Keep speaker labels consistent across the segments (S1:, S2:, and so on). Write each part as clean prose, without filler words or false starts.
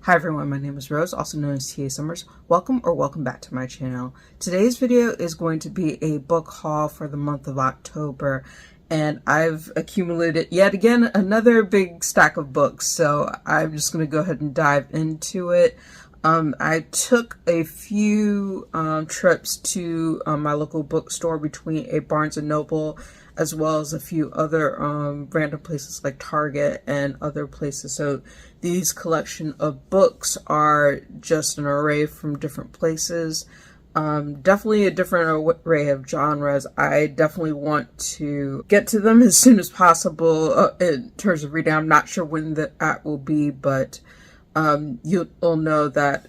S1: Hi everyone, my name is Rose, also known as TA Summers. Welcome back to my channel. Today's video is going to be a book haul for the month of October, and I've accumulated yet again another big stack of books, so I'm just going to go ahead and dive into it. I took a few trips to my local bookstore between a Barnes & Noble as well as a few other random places like Target and other places. So these collection of books are just an array from different places. Definitely a different array of genres. I definitely want to get to them as soon as possible in terms of reading. I'm not sure when that will be, but you'll know that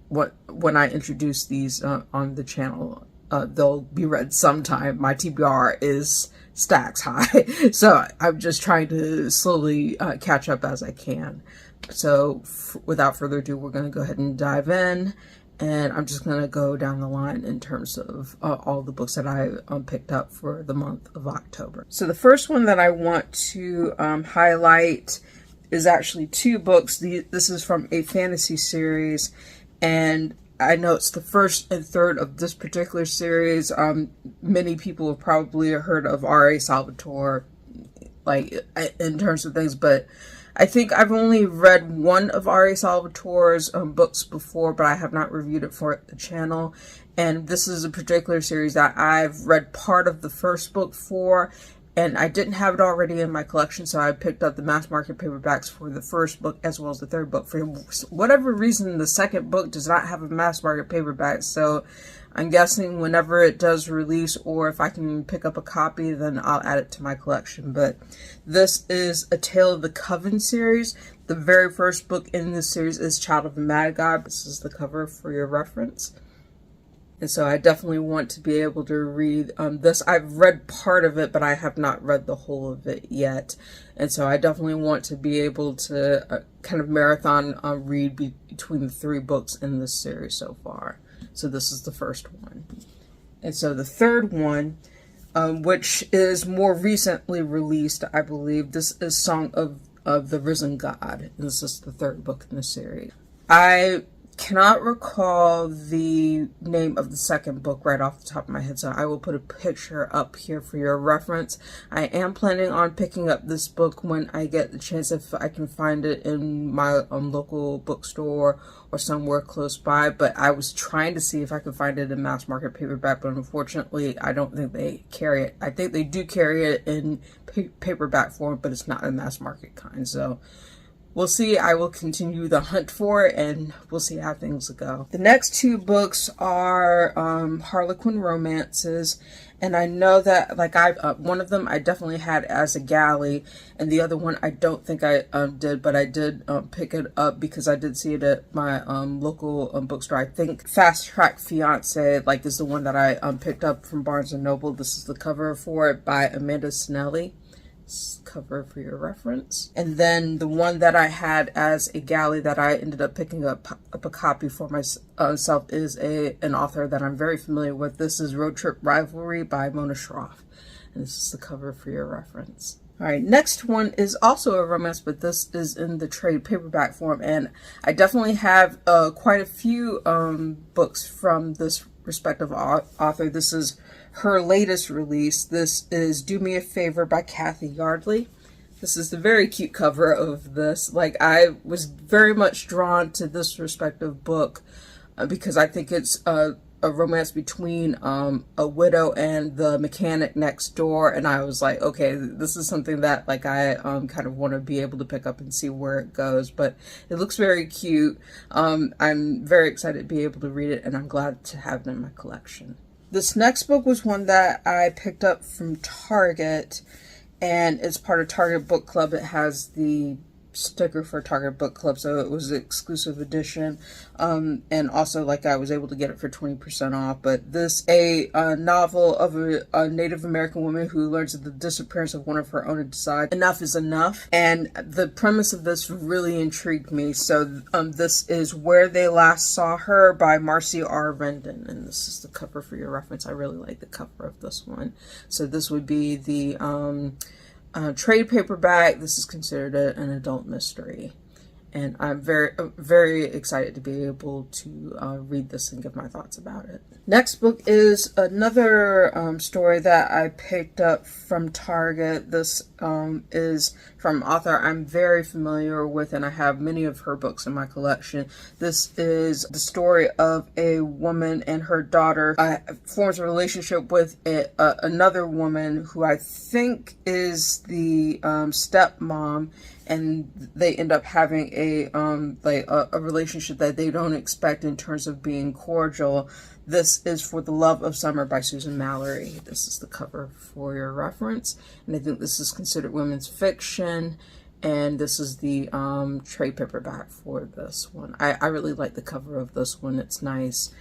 S1: when I introduce these on the channel, they'll be read sometime. My TBR is stacks high, so I'm just trying to slowly catch up as I can. So without further ado, we're going to go ahead and dive in, and I'm just going to go down the line in terms of all the books that I picked up for the month of October. So the first one that I want to highlight is actually two books. This is from a fantasy series, and I know it's the first and third of this particular series. Many people have probably heard of R.A. Salvatore, like in terms of things, but I think I've only read one of R.A. Salvatore's books before, but I have not reviewed it for the channel. And this is a particular series that I've read part of the first book for, and I didn't have it already in my collection, so I picked up the mass market paperbacks for the first book as well as the third book. For whatever reason, the second book does not have a mass market paperback, so I'm guessing whenever it does release, or if I can pick up a copy, then I'll add it to my collection. But this is A Tale of the Coven series. The very first book in this series is Child of the Mad God. This is the cover for your reference. And so I definitely want to be able to read this. I've read part of it, but I have not read the whole of it yet. And so I definitely want to be able to kind of marathon read between the three books in this series so far. So this is the first one. And so the third one, which is more recently released, I believe, this is Song of the Risen God. And this is the third book in the series. I cannot recall the name of the second book right off the top of my head, so I will put a picture up here for your reference. I am planning on picking up this book when I get the chance, if I can find it in my local bookstore or somewhere close by, but I was trying to see if I could find it in mass market paperback, but unfortunately I don't think they carry it. I think they do carry it in paperback form, but it's not a mass market kind, so we'll see. I will continue the hunt for it, and we'll see how things go. The next two books are Harlequin romances, and I know that one of them I definitely had as a galley, and the other one I don't think I did, but I did pick it up because I did see it at my local bookstore. I think Fast Track Fiance is the one that I picked up from Barnes & Noble. This is the cover for it by Amanda Snelly. Cover for your reference. And then the one that I had as a galley that I ended up picking up a copy for myself is an author that I'm very familiar with. This is Road Trip Rivalry by Mona Shroff, and this is the cover for your reference. All right, next one is also a romance, but this is in the trade paperback form, and I definitely have quite a few books from this respective author. This is her latest release. This is Do Me a Favor by Kathy Yardley. This is the very cute cover of this. I was very much drawn to this respective book because I think it's a romance between a widow and the mechanic next door, and I was like, okay, this is something that I kind of want to be able to pick up and see where it goes. But it looks very cute. I'm very excited to be able to read it, and I'm glad to have it in my collection. This next book was one that I picked up from Target, and it's part of Target Book Club. It has the sticker for Target Book Club, so it was an exclusive edition, and also I was able to get it for 20% off. But this a novel of a Native American woman who learns of the disappearance of one of her own and decides enough is enough, and the premise of this really intrigued me. So this is Where They Last Saw Her by Marcy R. Rendon, and this is the cover for your reference. I really like the cover of this one. So this would be the trade paperback. This is considered an adult mystery. and I'm very excited to be able to read this and give my thoughts about it. Next book is another story that I picked up from Target. This is from author I'm very familiar with, and I have many of her books in my collection. This is the story of a woman and her daughter forms a relationship with another woman who I think is the stepmom, and they end up having a relationship that they don't expect in terms of being cordial. This is For the Love of Summer by Susan Mallory. This is the cover for your reference, and I think this is considered women's fiction, and this is the trade paperback for this one. I really like the cover of this one. It's nice,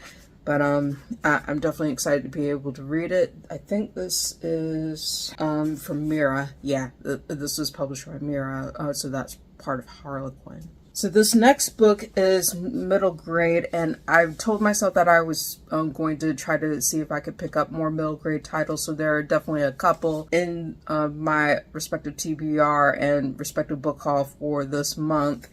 S1: but I'm definitely excited to be able to read it. I think this is from Mira. Yeah, this is published by Mira, so that's part of Harlequin. So this next book is middle grade, and I've told myself that I was going to try to see if I could pick up more middle grade titles. So there are definitely a couple in my respective TBR and respective book haul for this month.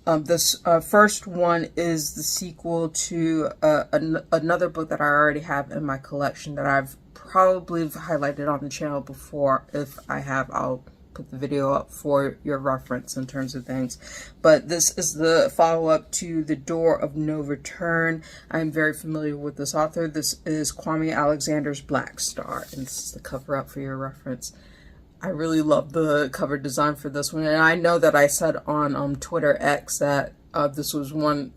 S1: This first one is the sequel to another book that I already have in my collection that I've probably highlighted on the channel before. If I have, I'll put the video up for your reference in terms of things. But this is the follow-up to The Door of No Return. I'm very familiar with this author. This is Kwame Alexander's Black Star, and this is the cover up for your reference. I really love the cover design for this one, and I know that I said on Twitter X that this was one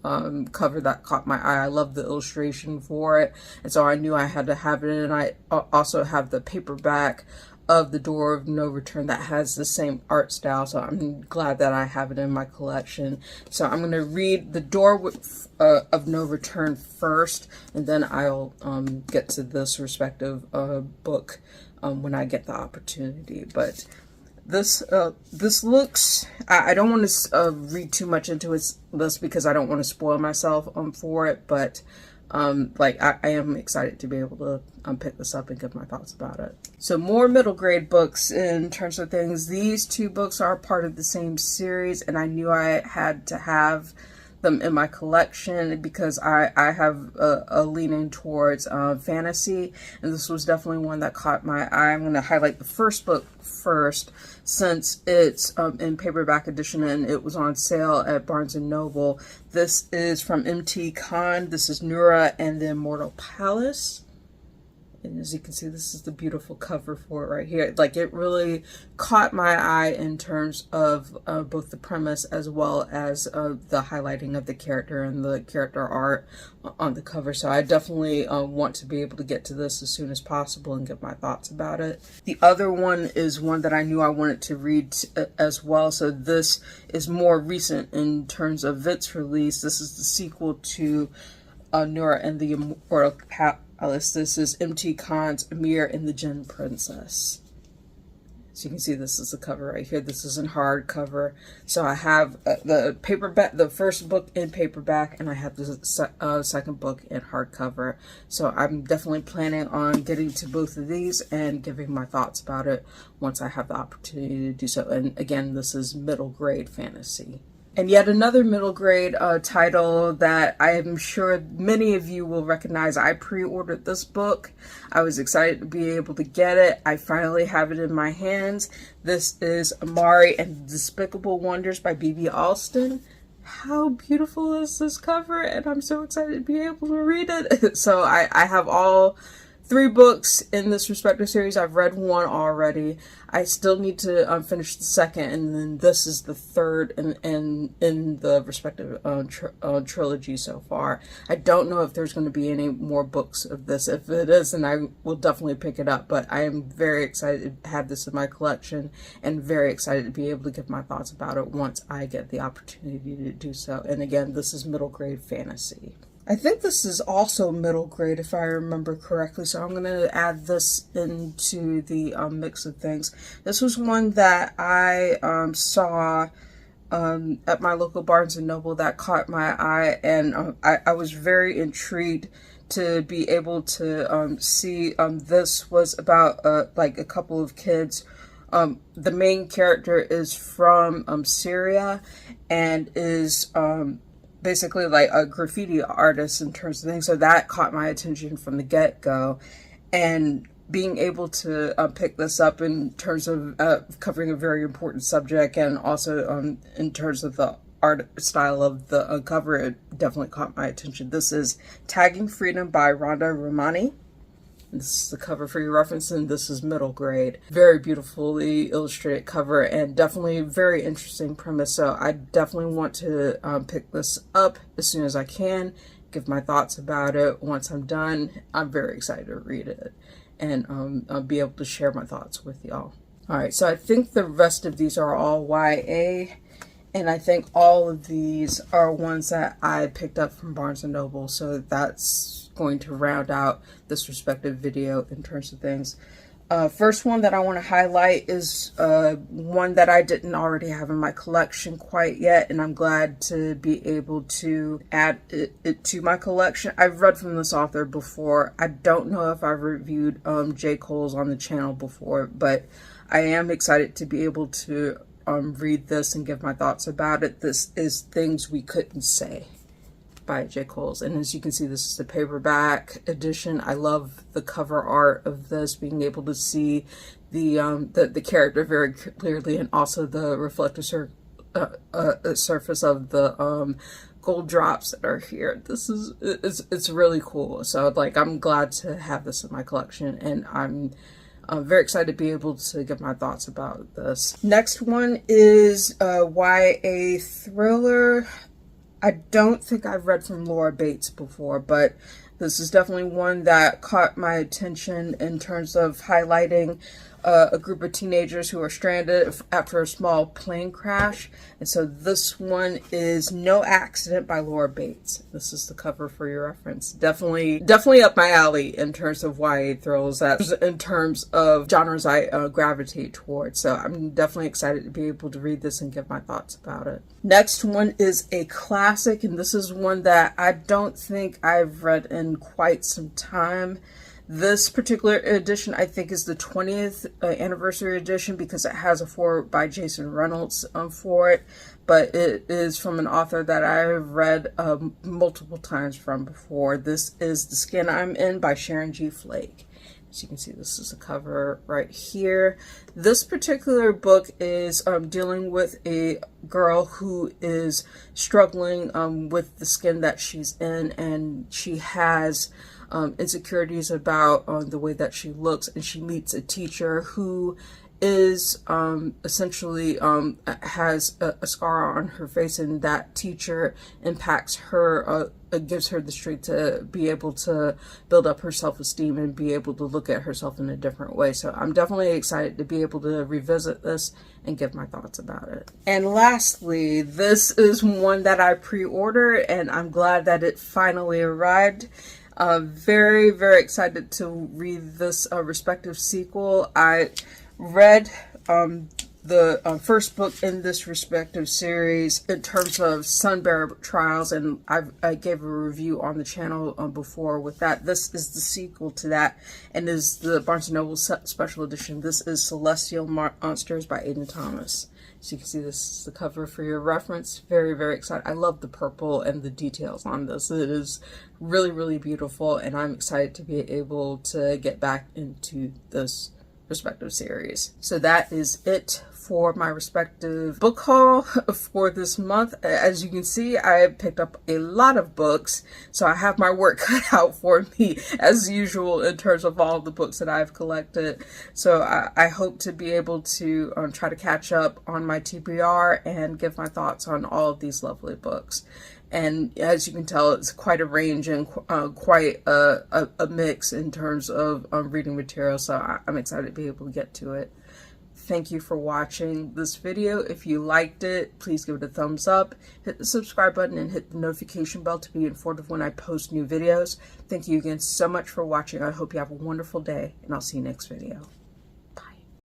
S1: cover that caught my eye. I love the illustration for it, and so I knew I had to have it. And I also have the paperback of The Door of No Return that has the same art style, so I'm glad that I have it in my collection. So I'm going to read The Door of No Return first, and then I'll get to this respective book when I get the opportunity. But this looks, I don't want to read too much into this because I don't want to spoil myself for it, but I am excited to be able to pick this up and give my thoughts about it. So more middle grade books in terms of things. These two books are part of the same series, and I knew I had to have them in my collection because I have a leaning towards fantasy, and this was definitely one that caught my eye. I'm going to highlight the first book first since it's in paperback edition and it was on sale at Barnes & Noble. This is from M.T. Khan. This is Nura and the Immortal Palace. And as you can see, this is the beautiful cover for it right here. Like, it really caught my eye in terms of both the premise as well as the highlighting of the character and the character art on the cover. So I definitely want to be able to get to this as soon as possible and get my thoughts about it. The other one is one that I knew I wanted to read as well. So this is more recent in terms of its release. This is the sequel to Nura and the Immortal Palace. This is M.T. Khan's Amir and the Jinn Princess. So you can see this is the cover right here. This is in hardcover. So I have the paperback, the first book in paperback, and I have the second book in hardcover. So I'm definitely planning on getting to both of these and giving my thoughts about it once I have the opportunity to do so. And again, this is middle grade fantasy. And yet another middle grade title that I am sure many of you will recognize. I pre-ordered this book. I was excited to be able to get it. I finally have it in my hands. This is Amari and the Despicable Wonders by B.B. Alston. How beautiful is this cover? And I'm so excited to be able to read it. So I have all 3 books in this respective series. I've read one already. I still need to finish the second, and then this is the third in the respective trilogy so far. I don't know if there's going to be any more books of this. If it is, then I will definitely pick it up, but I am very excited to have this in my collection and very excited to be able to give my thoughts about it once I get the opportunity to do so. And again, this is middle grade fantasy. I think this is also middle grade if I remember correctly, so I'm going to add this into the mix of things. This was one that I saw at my local Barnes & Noble that caught my eye, and I was very intrigued to be able to see. This was about like a couple of kids the main character is from Syria and is basically like a graffiti artist in terms of things. So that caught my attention from the get-go. And being able to pick this up in terms of covering a very important subject, and also in terms of the art style of the cover, it definitely caught my attention. This is Tagging Freedom by Rhonda Romani. This is the cover for your reference, and this is middle grade. Very beautifully illustrated cover, and definitely very interesting premise. So I definitely want to pick this up as soon as I can, give my thoughts about it. Once I'm done, I'm very excited to read it and I'll be able to share my thoughts with y'all. All right, so I think the rest of these are all YA, and I think all of these are ones that I picked up from Barnes & Noble, so that's going to round out this respective video in terms of things. First one that I want to highlight is one that I didn't already have in my collection quite yet, and I'm glad to be able to add it to my collection. I've read from this author before. I don't know if I've reviewed J. Cole's on the channel before, but I am excited to be able to read this and give my thoughts about it. This is Things We Couldn't Say by J. Cole's, and as you can see, this is the paperback edition. I love the cover art of this, being able to see the character very clearly, and also the reflective surface of the gold drops that are here. This is it's really cool. So like, I'm glad to have this in my collection, and I'm very excited to be able to give my thoughts about this. Next one is YA thriller. I don't think I've read from Laura Bates before, but this is definitely one that caught my attention in terms of highlighting a group of teenagers who are stranded after a small plane crash. And so this one is No Accident by Laura Bates. This is the cover for your reference. Definitely up my alley in terms of YA thrillers, in terms of genres I gravitate towards. So I'm definitely excited to be able to read this and give my thoughts about it. Next one is a classic, and this is one that I don't think I've read in quite some time. This particular edition, I think, is the 20th anniversary edition, because it has a foreword by Jason Reynolds for it, but it is from an author that I've read multiple times from before. This is The Skin I'm In by Sharon G. Flake. As you can see, this is a cover right here. This particular book is dealing with a girl who is struggling with the skin that she's in, and she has insecurities about the way that she looks, and she meets a teacher who is essentially has a scar on her face, and that teacher impacts her, gives her the strength to be able to build up her self-esteem and be able to look at herself in a different way. So I'm definitely excited to be able to revisit this and give my thoughts about it. And lastly, this is one that I pre-ordered, and I'm glad that it finally arrived. Very, very excited to read this respective sequel. I read the first book in this respective series in terms of Sunbear Trials, and I gave a review on the channel before with that. This is the sequel to that, and is the Barnes & Noble special edition. This is Celestial Monsters by Aiden Thomas. So you can see this is the cover for your reference. Very, very excited. I love the purple and the details on this. It is really, really beautiful, and I'm excited to be able to get back into this respective series. So that is it for my respective book haul for this month. As you can see, I picked up a lot of books, so I have my work cut out for me as usual in terms of all the books that I've collected. So I hope to be able to try to catch up on my TBR and give my thoughts on all of these lovely books. And as you can tell, it's quite a range and quite a mix in terms of reading material, so I'm excited to be able to get to it. Thank you for watching this video. If you liked it, please give it a thumbs up, hit the subscribe button, and hit the notification bell to be informed of when I post new videos. Thank you again so much for watching. I hope you have a wonderful day, and I'll see you next video.